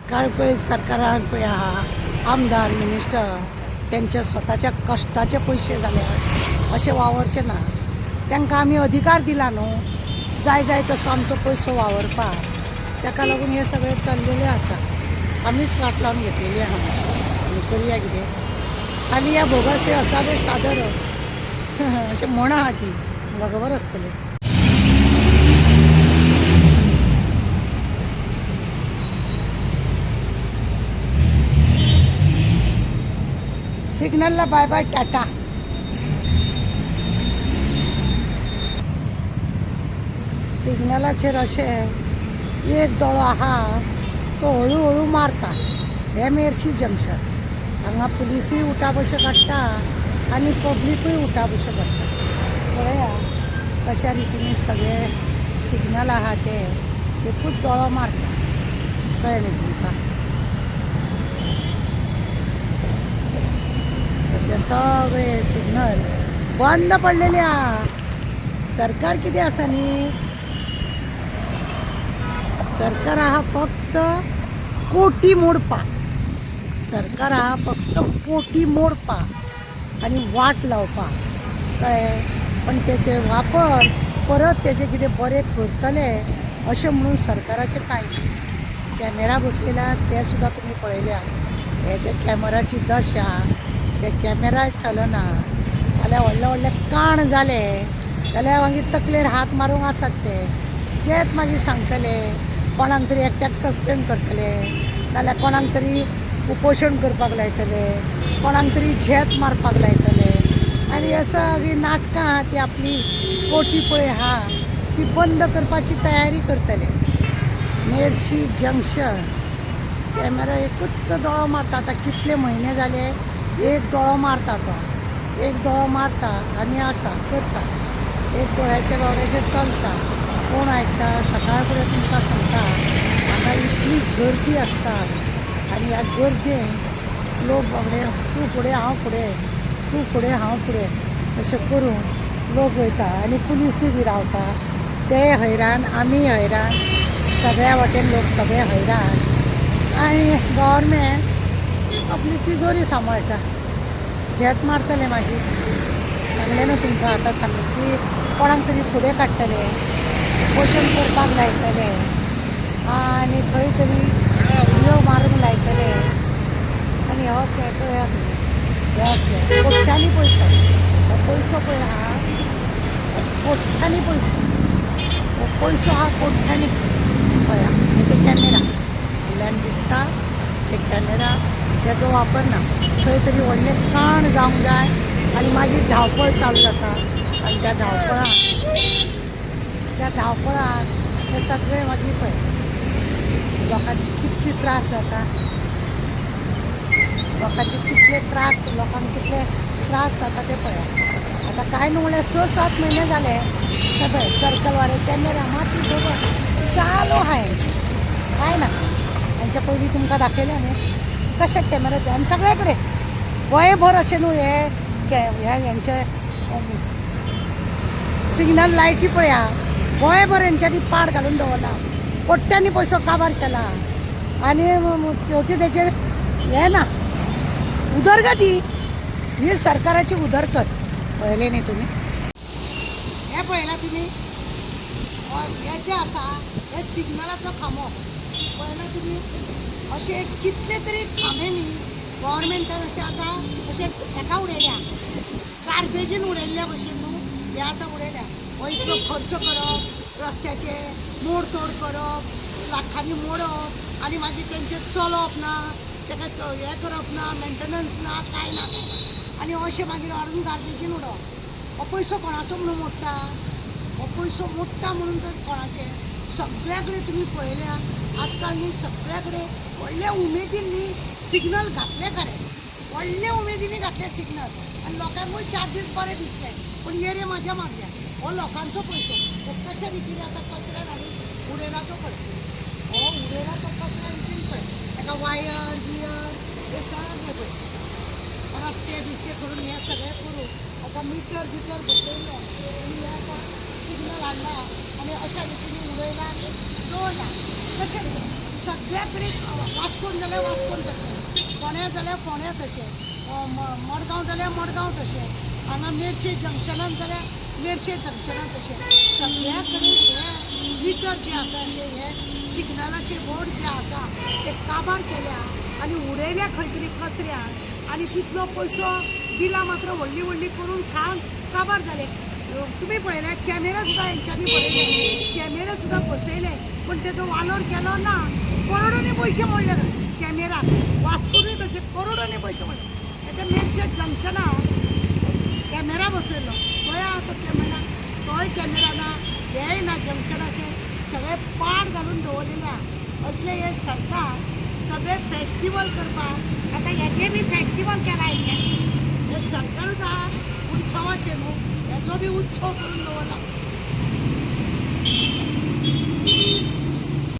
काय पळय सरकारान पळय आहा आमदार मिनिस्टर त्यांच्या स्वताच्या कश्टाचे पैसे जाले असे वावरचे ना. तांकां आमी अधिकार दिला न्हू जाय जाय तसो आमचो पयसो वावरपाक. ताका लागून हे सगळे चल्लेले आसा. आमीच वाट लावन घेतलेली आहा आनी करया कितें. खाली ह्या भोगासे असावे सादर अशें म्हण आहा ती म्हाका खबर आसतलें. सिग्नलला बाय बाय टाटा. सिग्नलाचेर अशें एक दोळो आहा तो हळू मारता. हे मेर्शी जंक्शन हांगा पुलिसूय उठा बशें काडटा आनी पब्लिकूय उठा बशें काडटा. पळया कशा रितीन सगळे सिग्नल आहा ते एकूच दोळो मारता. कळ्ळें न्ही तुमकां. सध्या सगळे सिग्नल बंद पडलेले आहा. सरकार कितें आसा न्ही, सरकार आहा फक्त कोटी मोडपाक. सरकार आहा फक्त कोटी मोडपाक आनी वाट लावपाक. कळ्ळें. पण तेचे वापर परत तेचे कितें बरें करतले अशें म्हणून सरकाराचें कांय ना. कॅमेरा बसयल्यात ते सुद्दां तुमी पळयल्या. हे जे कॅमेराची दशा, ते कॅमेराय चलना जाल्यार व्हडले व्हडले काण जाले जाल्यार मागीर तकलेर हात मारूंक आसात ते. जेच मागीर सांगतले कोणाक तरी एकट्याक सस्पेंड करतले नाल्यार कोणाक तरी उपोशण करपाक लायतले, कोणाक तरी झेत मारपाक लायतले. आनी हे सगळीं नाटकां आहा ती आपली कोटी पळय आहा ती बंद करपाची तयारी करतले. मेर्शी जंक्शन कॅमेरा एकूच दोळो मारता. आतां कितले म्हयने जाले एक दोळो मारता तो. एक दोळो मारता आनी आसा करता. एक दोळ्याच्या बावड्याचेर चलता. कोण आयकता. सकाळ फुडें तुमकां सांगता हांगा इतली गर्दी आसता आनी ह्या गर्देन लोक बाबडे तूं फुडें हांव फुडें, तूं फुडें हांव फुडें अशें करून लोक वयता आनी पुलिसूय बी रावता. ते हैराण आमी हैराण सगळ्या वाटेन लोक सगळे हैराण. आनी गव्हर्मेंट आपली तिजोरी सांबाळटा. झेत मारतले मागीर. सांगलें न्हू तुमकां आतां सांगलें की कोणाक तरी फुडें काडटले, उपोशण करपाक लायतले आनी खंय तरी व्हिडियो मारूंक लायतले. आनी हो पळयात हे आसले कोट्यांनी पयसो. हो पयसो पळय आहा कोट्यांनी पयसो. हो पयसो आहा कोट्यांनी. पळया ते कॅमेरा कडल्यान दिसता ते कॅमेरा तेजो वापर ना. खंय तरी व्हडले काण जावंक जाय आनी मागीर धांवपळ चालू जाता आनी त्या धांवपळान हे सगळे मागीर पळय लोकांचे कितले त्रास जाता. लोकांचे कितले त्रास लोकांक कितले त्रास जाता ते पळया. आतां कांय न्हू म्हणल्यार 6-7 म्हयने जाले ते पळय सर्कलवाले कॅमेरा माती सगळं चालू आहा हेंचे. कांय ना. हेंच्या पयलीं तुमकां दाखयलें न्ही कशे कॅमेराचे आनी सगळे कडेन गोंयभर अशें न्हू हेंचे सिग्नल लायटी पळया गोंयभर हेंच्यांनी पाड घालून दवरला. कोट्यांनी पयसो काबार केला आनी शेवटी तेचेर हें ना उदरगत ही सरकाराची उदरगत. पळयलें न्ही तुमी. हे पळयलां तुमी. हे जे आसा हे सिग्नलाचो खांबो पळयला तुमी. अशे कितले तरी खांबे न्ही गव्हर्मेंटान अशें आतां अशें हेका उडयल्या गार्बेजीन उडयल्ल्या भशेन न्हू हे आतां उडयल्या. हो इतलो खर्च करप रस्त्याचे मोडतोड करप लाखांनी मोडप आनी मागीर तेंचेर चलप ना तेका हें करप ना मेंटेनन्स ना कांय ना आनी अशें मागीर हाडून गार्बेजीन उडोवप. हो पयसो कोणाचो म्हणून मोडटा. हो पयसो मोडटा म्हणून तर कोणाचे. सगळ्या कडेन तुमी पळयल्या आजकाल न्ही सगळ्या कडेन व्हडल्या उमेदीन न्ही सिग्नल घातले खरे. व्हडले उमेदीनी घातले सिग्नल आनी लोकांकूय 4 दीस बरें दिसले. पूण हे रे म्हाज्या मागल्या हो लोकांचो पयसो. हो कशा रितीन आतां कचऱ्यान हाडून उडयला तो पळय. हो उडयला तो कचऱ्या रितीन पळय. ताका वायर बियर हे सगळे पळय रस्ते बिस्ते करून हे सगळे करून आतां मिटर बिटर बसयलो आनी हे आतां सिग्नल हाडला आनी अशा रितीन उडयला आनी दवरला. कशें सगळ्या कडेन वास्को फोण्या जाल्यार फोण्या तशें, मडगांव जाल्यार मडगांव तशें, हांगा मेर्शे जंक्शनान जाल्यार मेर्शे जंक्शनान तशें. सगळ्या कडेन हे मिटर जे आसा, हे सिग्नलाचे बोर्ड जे आसा ते काबार केल्या आनी उडयल्या खंय तरी कचऱ्यान, आनी तितलो पयसो बिलां मात्र व्हडली व्हडली करून खावन काबार जाले. तुम्ही पळयले कॅमेरा सुद्दां हेंच्यांनी बसयले, कॅमेरा सुद्दां बसयले, पण तेजो वालोर केलो ना. करोडांनी पयशे मोडले कॅमेरा, वास्कोनूय तशे करोडांनी पयशे मोडले. त्या मेर्शे जंक्शनाक कॅमेरा बसयलो, पळया तो कॅमेरा, तोय कॅमेरा ना, हेय ना जंक्शनाचे, सगळे पाड घालून दवरलेले. असले हे सरकार सगळे फेस्टिवल करपाक, आतां हेचे बी फेस्टिवल केला हे सरकारूच आहा उत्सवाचे न्हू, हेचो बी उत्सव करून दवरला.